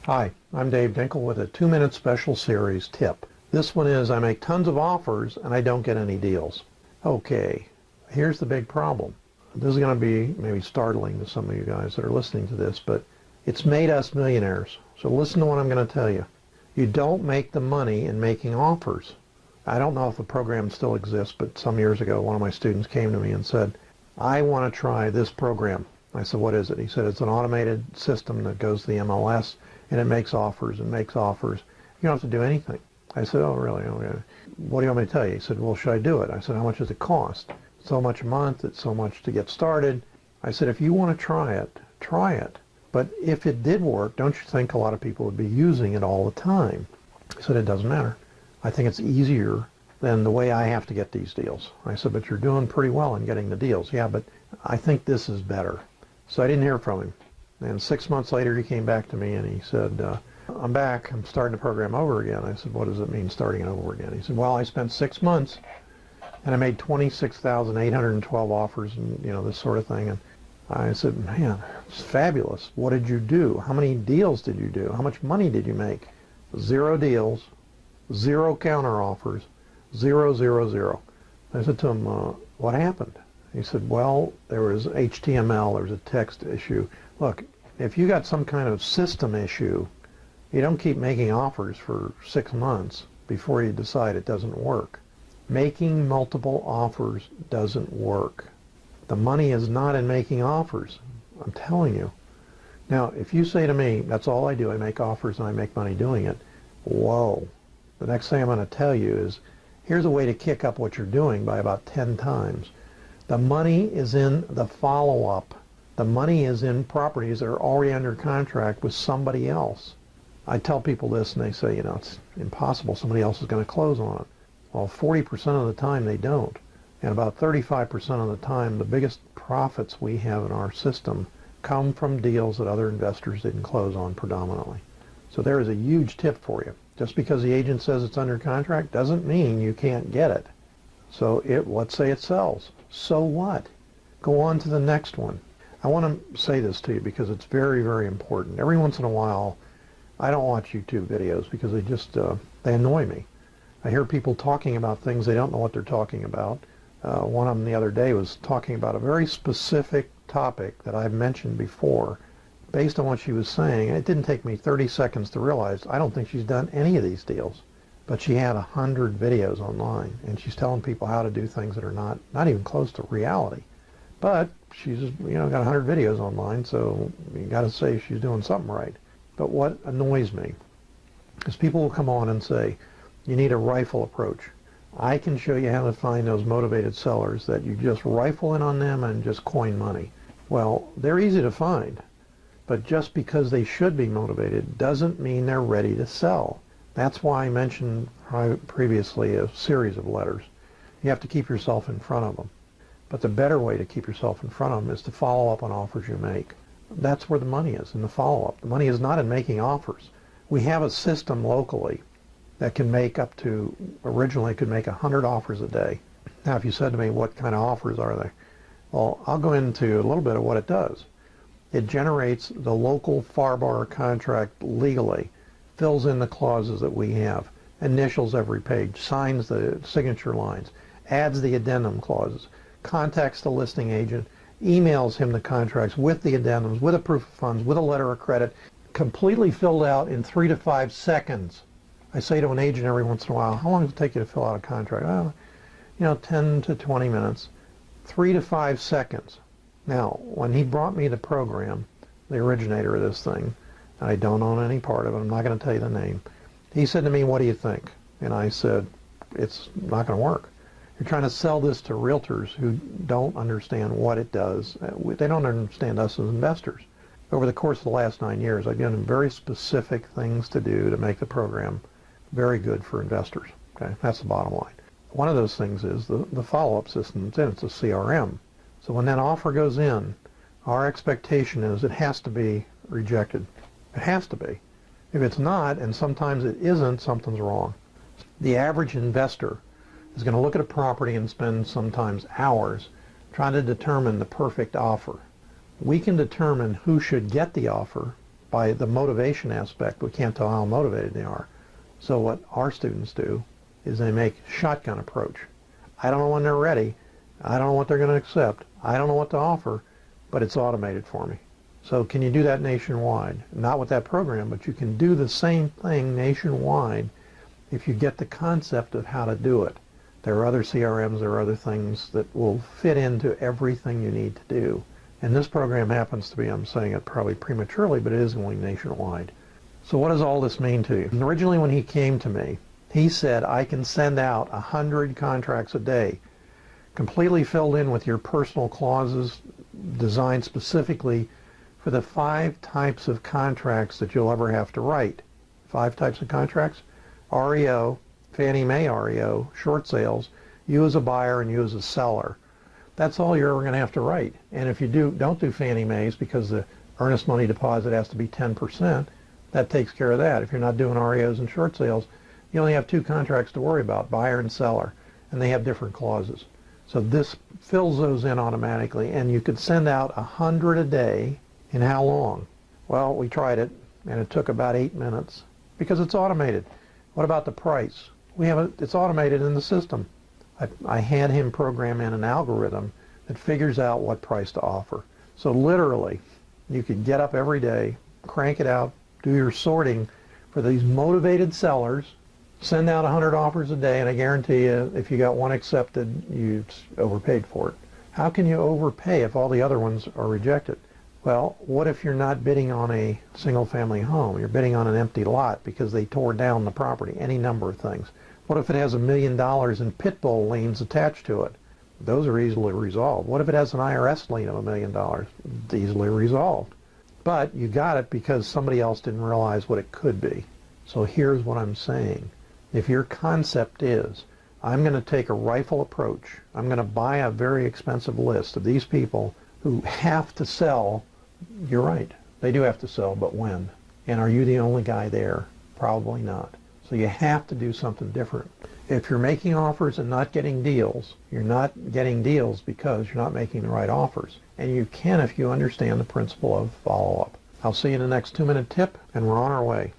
Hi, I'm Dave Dinkel with a 2-minute special series tip. This one is I make tons of offers and I don't get any deals. Okay, here's the big problem. This is going to be maybe startling to some of you guys that are listening to this, but it's made us millionaires. So listen to what I'm going to tell you. You don't make the money in making offers. I don't know if the program still exists, but some years ago one of my students came to me and said, I want to try this program. I said, what is it? He said, it's an automated system that goes to the MLS and it makes offers and makes offers. You don't have to do anything. I said, oh, really? Okay. What do you want me to tell you? He said, well, should I do it? I said, how much does it cost? So much a month. It's so much to get started. I said, if you want to try it, try it. But if it did work, don't you think a lot of people would be using it all the time? He said, it doesn't matter. I think it's easier than the way I have to get these deals. I said, but you're doing pretty well in getting the deals. Yeah, but I think this is better. So I didn't hear from him. And 6 months later, he came back to me and he said, I'm back. I'm starting the program over again. I said, what does it mean starting it over again? He said, well, I spent 6 months and I made 26,812 offers and, this sort of thing. And I said, man, it's fabulous. What did you do? How many deals did you do? How much money did you make? 0 deals, 0 counter offers, 0, 0, 0. I said to him, what happened? He said, well, there was HTML, there was a text issue. Look, if you got some kind of system issue, you don't keep making offers for 6 months before you decide it doesn't work. Making multiple offers doesn't work. The money is not in making offers. I'm telling you. Now, if you say to me, that's all I do, I make offers and I make money doing it, whoa. The next thing I'm going to tell you is, here's a way to kick up what you're doing by about 10 times. The money is in the follow-up. The money is in properties that are already under contract with somebody else. I tell people this and they say, it's impossible. Somebody else is going to close on it. Well, 40% of the time they don't. And about 35% of the time, the biggest profits we have in our system come from deals that other investors didn't close on predominantly. So there is a huge tip for you. Just because the agent says it's under contract doesn't mean you can't get it. So let's say it sells. So what? Go on to the next one. I want to say this to you because it's very, very important. Every once in a while, I don't watch YouTube videos because they annoy me. I hear people talking about things they don't know what they're talking about. One of them the other day was talking about a very specific topic that I've mentioned before. Based on what she was saying, it didn't take me 30 seconds to realize I don't think she's done any of these deals. But she had 100 videos online, and she's telling people how to do things that are not even close to reality. But she's got 100 videos online, so you got to say she's doing something right. But what annoys me is people will come on and say, you need a rifle approach. I can show you how to find those motivated sellers that you just rifle in on them and just coin money. Well, they're easy to find, but just because they should be motivated doesn't mean they're ready to sell. That's why I mentioned previously a series of letters. You have to keep yourself in front of them. But the better way to keep yourself in front of them is to follow up on offers you make. That's where the money is, in the follow-up. The money is not in making offers. We have a system locally that can make originally could make 100 offers a day. Now, if you said to me, what kind of offers are they? Well, I'll go into a little bit of what it does. It generates the local FAR contract legally, fills in the clauses that we have, initials every page, signs the signature lines, adds the addendum clauses, contacts the listing agent, emails him the contracts with the addendums, with a proof of funds, with a letter of credit, completely filled out in 3 to 5 seconds. I say to an agent every once in a while, how long does it take you to fill out a contract? Well, 10 to 20 minutes, 3 to 5 seconds. Now, when he brought me the program, the originator of this thing, I don't own any part of it, I'm not going to tell you the name, he said to me, what do you think? And I said, it's not going to work. You're trying to sell this to realtors who don't understand what it does. They don't understand us as investors. Over the course of the last 9 years, I've given them very specific things to do to make the program very good for investors. Okay, that's the bottom line. One of those things is the follow-up system. It's a CRM. So when that offer goes in, our expectation is it has to be rejected. It has to be. If it's not, and sometimes it isn't, something's wrong. The average investor is going to look at a property and spend sometimes hours trying to determine the perfect offer. We can determine who should get the offer by the motivation aspect. We can't tell how motivated they are. So what our students do is they make shotgun approach. I don't know when they're ready. I don't know what they're going to accept. I don't know what to offer, but it's automated for me. So can you do that nationwide? Not with that program, but you can do the same thing nationwide if you get the concept of how to do it. There are other CRMs, there are other things that will fit into everything you need to do. And this program happens to be, I'm saying it probably prematurely, but it is going nationwide. So what does all this mean to you? Originally when he came to me, he said, I can send out 100 contracts a day, completely filled in with your personal clauses, designed specifically for the 5 types of contracts that you'll ever have to write. 5 types of contracts: REO, Fannie Mae REO, short sales, you as a buyer and you as a seller. That's all you're ever going to have to write. And if you don't do Fannie Mae's, because the earnest money deposit has to be 10%, that takes care of that. If you're not doing REOs and short sales, you only have 2 contracts to worry about, buyer and seller, and they have different clauses. So this fills those in automatically, and you could send out 100 a day. In how long? Well, we tried it, and it took about 8 minutes because it's automated. What about the price? It's automated in the system. I had him program in an algorithm that figures out what price to offer. So literally, you could get up every day, crank it out, do your sorting for these motivated sellers, send out 100 offers a day, and I guarantee you, if you got one accepted, you overpaid for it. How can you overpay if all the other ones are rejected? Well, what if you're not bidding on a single-family home? You're bidding on an empty lot because they tore down the property, any number of things. What if it has $1 million in pit bull liens attached to it? Those are easily resolved. What if it has an IRS lien of $1 million? It's easily resolved. But you got it because somebody else didn't realize what it could be. So here's what I'm saying. If your concept is, I'm going to take a rifle approach, I'm going to buy a very expensive list of these people who have to sell. You're right. They do have to sell, but when? And are you the only guy there? Probably not. So you have to do something different. If you're making offers and not getting deals, you're not getting deals because you're not making the right offers. And you can if you understand the principle of follow-up. I'll see you in the next 2-minute tip, and we're on our way.